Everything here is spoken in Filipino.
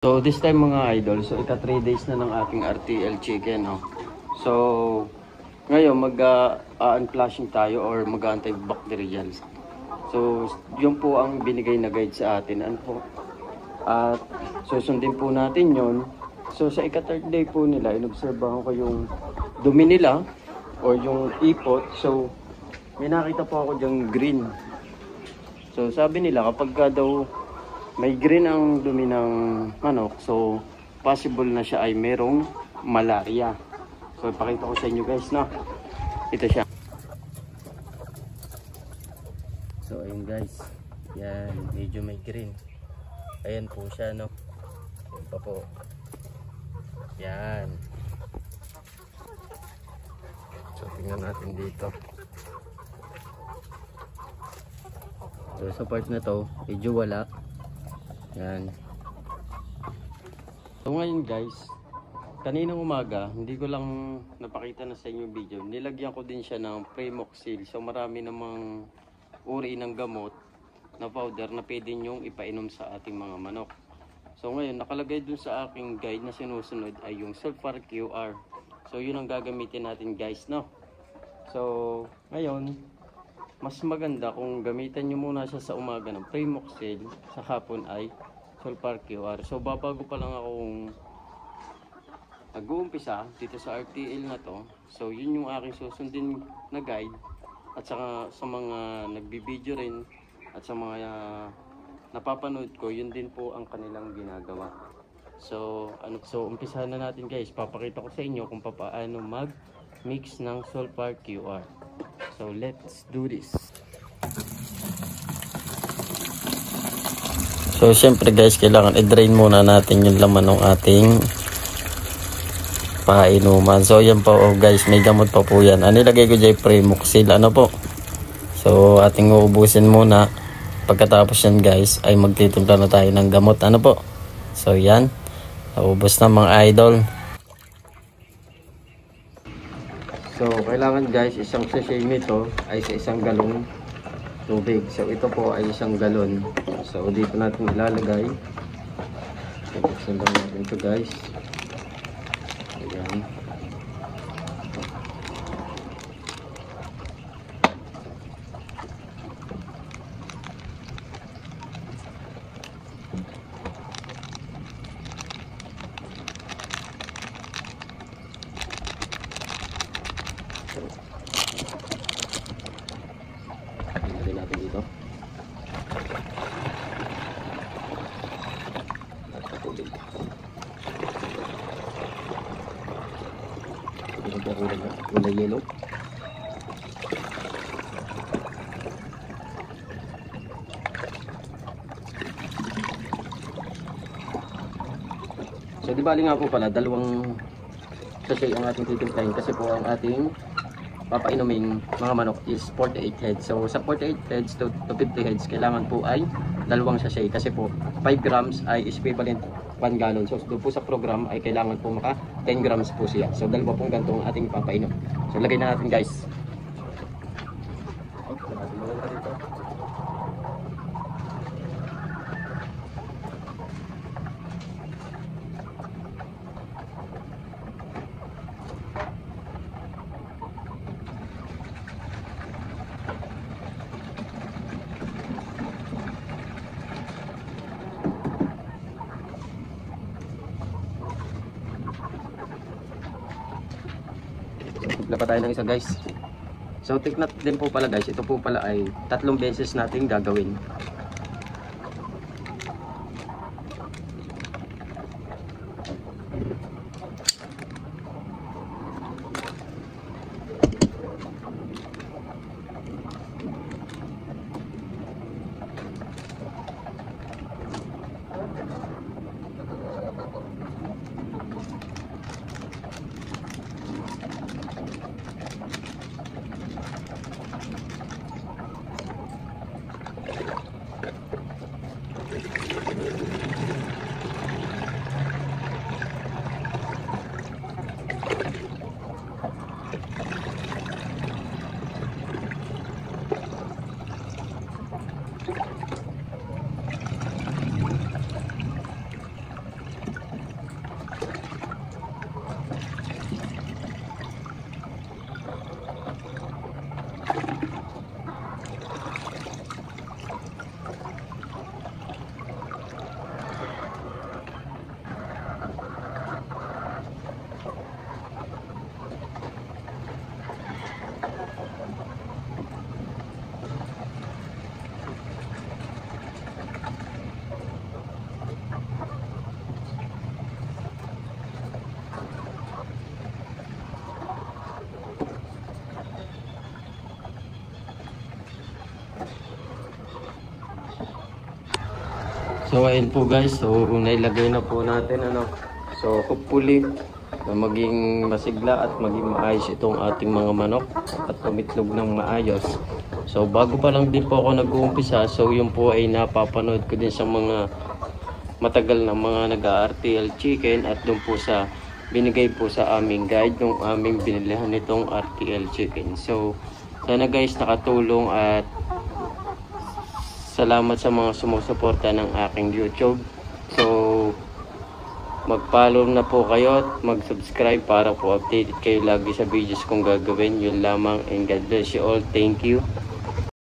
So this time mga idol, so ika 3 days na ng ating RTL chicken, no? So ngayon mag-unflashing tayo or mag-antibacterial. So yun po ang binigay na guide sa atin. Ano po? At susundin po natin yon. So sa ika 3rd day po nila, inobserbahan ko yung dumi nila or yung ipot. So may nakita po ako diyang green. So sabi nila kapag daw may green ang dumi ng manok, so possible na siya ay merong malaria. So ipakita ko sa inyo guys, no? Ito siya. So ayun guys, yan, medyo may green. Ayan po siya, no? Ayan pa po. Yan. So tingnan natin dito. So sa part na to, medyo wala. Yan. So ngayon guys, kaninang umaga, hindi ko lang napakita na sa inyo yung video. Nilagyan ko din siya ng Primoxil. So marami namang uri ng gamot na powder na pwede nyong ipainom sa ating mga manok. So ngayon, nakalagay dun sa aking guide na sinusunod ay yung Sulfur QR. So yun ang gagamitin natin guys, no? So ngayon, mas maganda kung gamitan nyo muna siya sa umaga ng Primoxil, sa hapon ay Sulfur QR. So babago pa lang akong nag-uumpisa dito sa RTL na to. So yun yung aking susundin na guide. At saka sa mga nagbibideo rin at sa mga napapanood ko, yun din po ang kanilang ginagawa. So umpisahan na natin guys. Papakita ko sa inyo kung paano mag-mix ng Sulfur QR. So let's do this. So syempre guys, kailangan i-drain muna natin yung laman ng ating painuman. So yan po, oh guys, may gamot pa po yan. Ano ilagay ko dyan? Primoxil, ano po. So ating uubusin muna. Pagkatapos yan guys, ay magtitimpla na tayo ng gamot, ano po. So yan, naubos na mga idol. So kailangan guys, isang sachet nito ay sa isang galong tubig. So ito po ay isang galon. So dito natin ilalagay. Buksan lang natin ito guys. Ayan. Ilagay natin dito. Kulay yellow. So di bali nga po pala, dalawang sachet ang ating titimplahin kasi po ang ating papainuming mga manok is 48 heads. So sa 48 heads to 50 heads, kailangan po ay dalawang sachet kasi po 5 grams ay equivalent 1 gallon. So doon po sa program ay kailangan po maka 10 grams po siya. So dalawa pong ganito ang ating papainom. So lagay na natin guys. Wala pa tayo ng isa guys. So take note din po pala guys, ito po pala ay 3 beses nating gagawin. So ayun po guys, so nailagay na po natin ano. So hopefully na maging masigla at maging maayos itong ating mga manok at tumitlog ng maayos. So bago pa lang din po ako nag-uumpisa, so yun po ay napapanood ko din sa mga matagal na mga nag-RTL chicken at doon po sa binigay po sa aming guide nung aming binilihan nitong RTL chicken. So sana guys nakatulong at salamat sa mga sumusuporta ng aking YouTube. So mag-follow na po kayo at mag-subscribe para po updated kayo lagi sa videos kong gagawin. Yun lamang, and God bless you all. Thank you.